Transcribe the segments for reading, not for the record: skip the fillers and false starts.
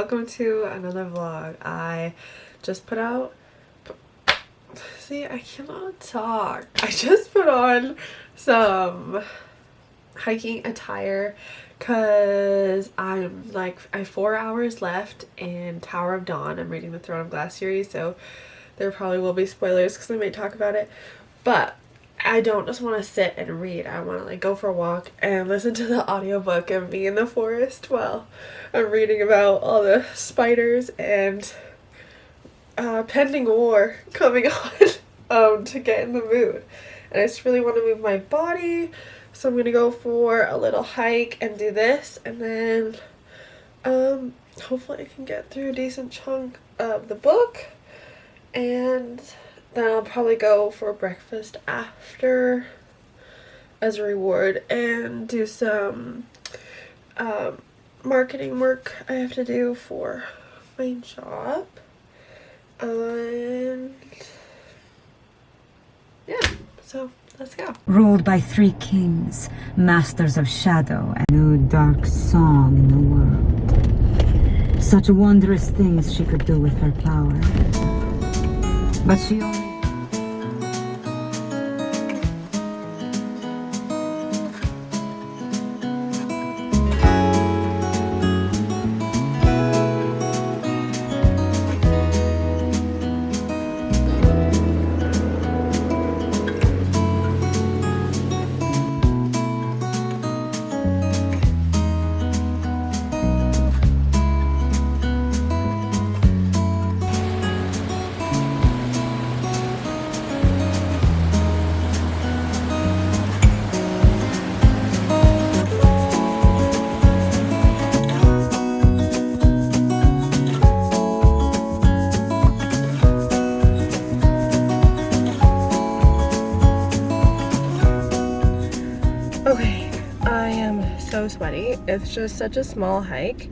welcome to another vlog. I just put out, see, I cannot talk. I just put on some hiking attire because I have 4 hours left in Tower of Dawn. I'm reading the Throne of Glass series, so there probably will be spoilers because I may talk about it, but I don't just want to sit and read. I want to go for a walk and listen to the audiobook and be in the forest while I'm reading about all the spiders and pending war coming on to get in the mood. And I just really want to move my body, so I'm going to go for a little hike and do this, and then hopefully I can get through a decent chunk of the book, and then I'll probably go for breakfast after as a reward and do some marketing work I have to do for my job. And yeah, so let's go. Ruled by 3 kings, masters of shadow, and no dark song in the world. Such wondrous things she could do with her power. But she only... Okay, I am so sweaty. It's just such a small hike,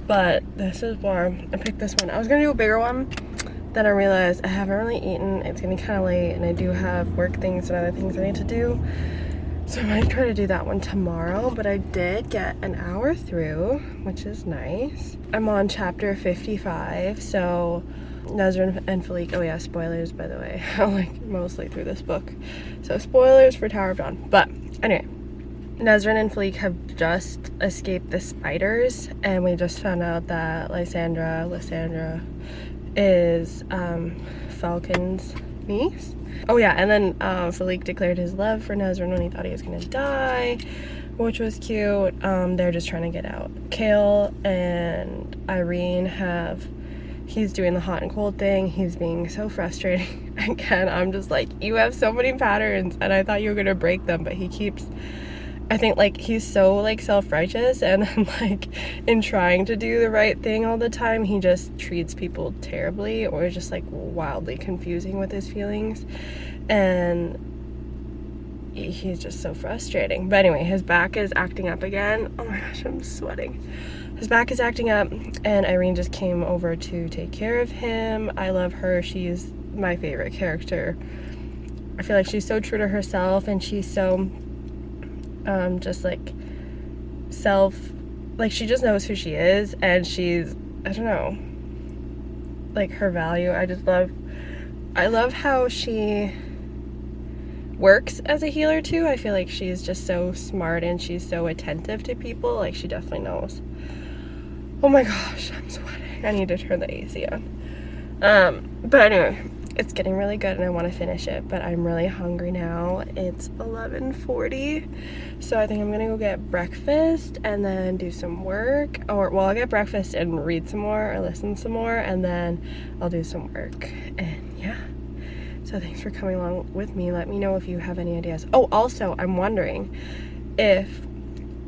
but this is where I picked this one. I was gonna do a bigger one, then I realized I haven't really eaten. It's gonna be kind of late, and I do have work things and other things I need to do, so I might try to do that one tomorrow. But I did get an hour through, which is nice. I'm on chapter 55, so Nezrin and Philippe, oh yeah, spoilers by the way. I'm mostly through this book, so spoilers for Tower of Dawn. But anyway, Nezrin and Philippe have just escaped the spiders, and we just found out that Lysandra is Falcon's niece. Oh yeah, and then Philippe declared his love for Nezrin when he thought he was gonna die, which was cute. They're just trying to get out. Kale and Irene he's doing the hot and cold thing. He's being so frustrating. Again, I'm just like, you have so many patterns and I thought you were gonna break them, but he keeps, I think he's so self-righteous, and then in trying to do the right thing all the time, he just treats people terribly, or is just wildly confusing with his feelings, and he's just so frustrating. But anyway, his back is acting up again. Oh my gosh, I'm sweating. His back is acting up, and Irene just came over to take care of him. I love her. She's my favorite character. I feel like she's so true to herself, and she's so just she just knows who she is, and she's, I don't know, her value. I love how she works as a healer too. I feel like she's just so smart, and she's so attentive to people. She definitely knows. Oh my gosh, I'm sweating. I need to turn the AC on. But anyway, it's getting really good and I want to finish it, but I'm really hungry now. It's 11:40, so I think I'm gonna go get breakfast and then do some work, or I'll get breakfast and read some more or listen some more, and then I'll do some work. And yeah, so thanks for coming along with me. Let me know if you have any ideas. Oh, also, I'm wondering if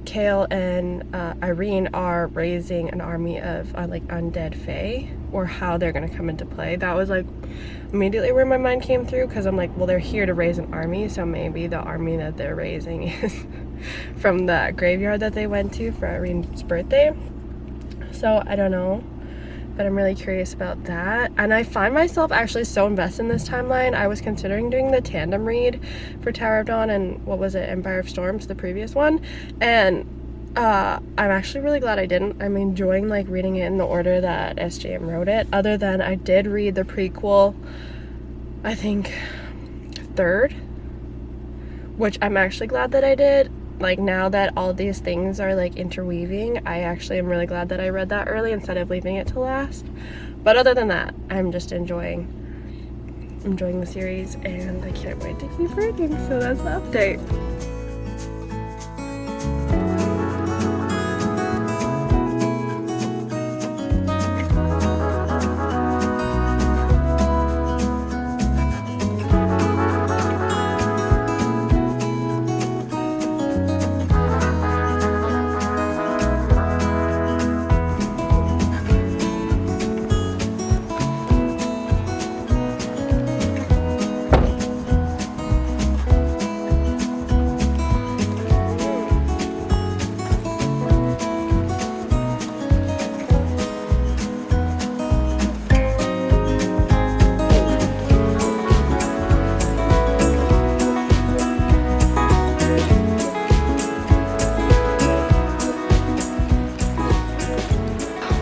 Kale and Irene are raising an army of undead fae, or how they're gonna come into play. That was immediately where my mind came through, because I'm well, they're here to raise an army, so maybe the army that they're raising is from the graveyard that they went to for Irene's birthday. So I don't know, but I'm really curious about that. And I find myself actually so invested in this timeline. I was considering doing the tandem read for Tower of Dawn and what was it, Empire of Storms, the previous one, and I'm actually really glad I didn't. I'm enjoying like reading it in the order that SJM wrote it, other than I did read the prequel, I think third, which I'm actually glad that I did. Like, now that all these things are like interweaving, I actually am really glad that I read that early instead of leaving it to last. But other than that, I'm just enjoying the series, and I can't wait to keep reading. So that's the update.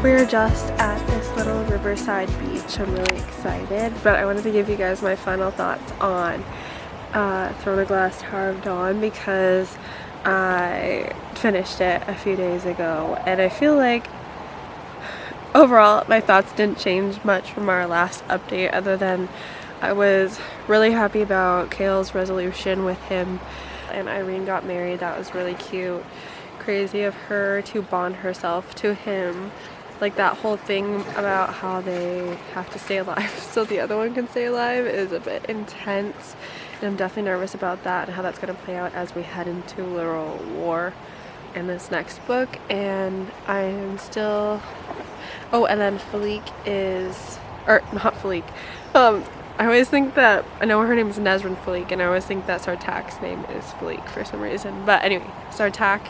We're just at this little riverside beach. I'm really excited, but I wanted to give you guys my final thoughts on Throne of Glass Tower of Dawn, because I finished it a few days ago, and I feel like overall my thoughts didn't change much from our last update, other than I was really happy about Kale's resolution with him and Irene got married. That was really cute. Crazy of her to bond herself to him. Like, that whole thing about how they have to stay alive so the other one can stay alive is a bit intense, and I'm definitely nervous about that and how that's going to play out as we head into literal war in this next book. And I am still, oh, and then Philippe is, or not Philippe, I always think that, I know her name is Nesrin Philippe, and I always think that Sartak's name is Philippe for some reason, but anyway, Sartak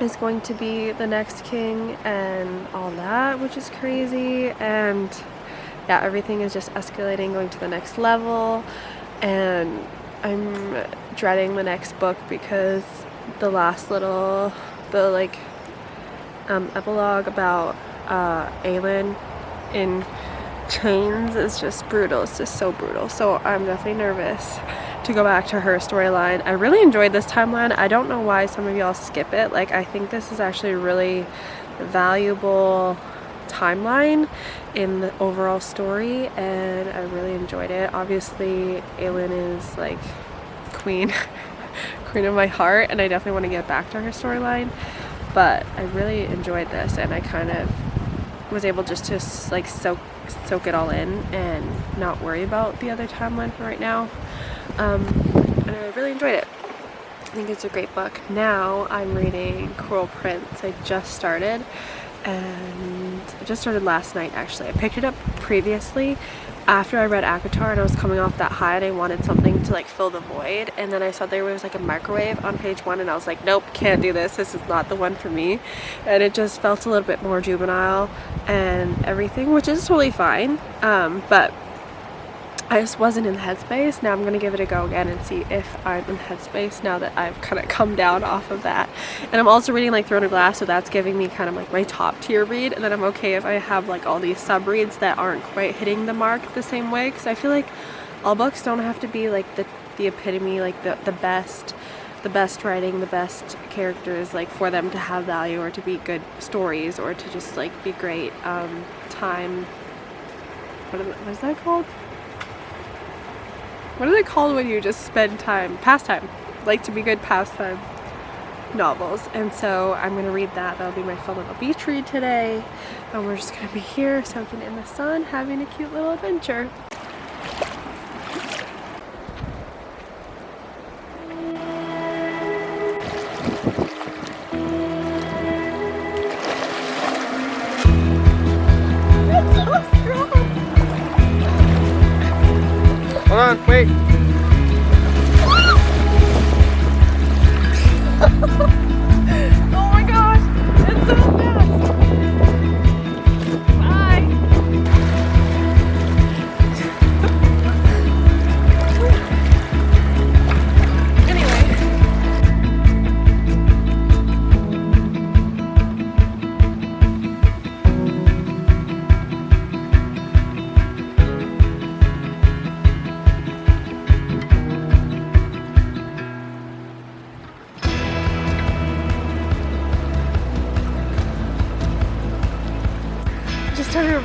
is going to be the next king and all that, which is crazy. And yeah, everything is just escalating, going to the next level, and I'm dreading the next book because the last little, the like epilogue about Aelin in chains is just brutal. It's just so brutal. So I'm definitely nervous to go back to her storyline. I really enjoyed this timeline. I don't know why some of y'all skip it. Like, I think this is actually a really valuable timeline in the overall story, and I really enjoyed it. Obviously, Aelin is like queen of my heart, and I definitely want to get back to her storyline, but I really enjoyed this, and I kind of was able just to like soak it all in and not worry about the other timeline for right now. And I really enjoyed it. I think it's a great book. Now I'm reading Cruel Prince. I just started, and I just started last night actually. I picked it up previously after I read ACOTAR, and I was coming off that high and I wanted something to like fill the void, and then I saw there was like a microwave on page 1, and I was like, nope, can't do this. This is not the one for me. And it just felt a little bit more juvenile and everything, which is totally fine, but I just wasn't in the headspace. Now I'm going to give it a go again and see if I'm in the headspace now that I've kind of come down off of that. And I'm also reading like Throne of Glass, so that's giving me kind of like my top tier read, and then I'm okay if I have like all these sub reads that aren't quite hitting the mark the same way, because I feel like all books don't have to be like the epitome, like the best writing, the best characters, like for them to have value or to be good stories or to just like be great time, what is that called? What are they called when you just spend time? Pastime. Like to be good pastime novels. And so I'm going to read that. That'll be my fun little beach read today. And we're just going to be here soaking in the sun, having a cute little adventure. Hold on, wait. Oh my gosh, it's so fast. Bye. Anyway.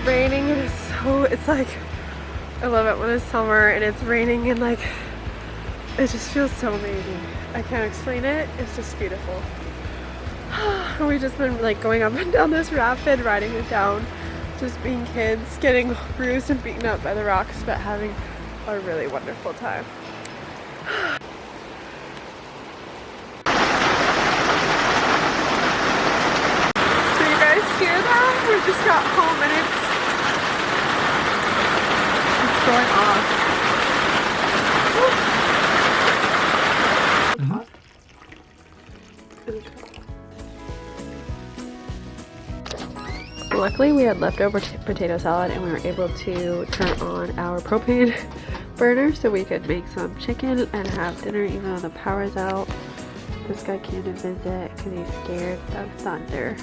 raining and it's like, I love it when it's summer and it's raining and like, it just feels so amazing. I can't explain it. It's just beautiful. We've just been like going up and down this rapid, riding it down, just being kids, getting bruised and beaten up by the rocks, but having a really wonderful time. Do you guys hear that? We just got home and it's going off. Luckily we had leftover potato salad and we were able to turn on our propane burner so we could make some chicken and have dinner even though the power's out. This guy came to visit because he's scared of thunder.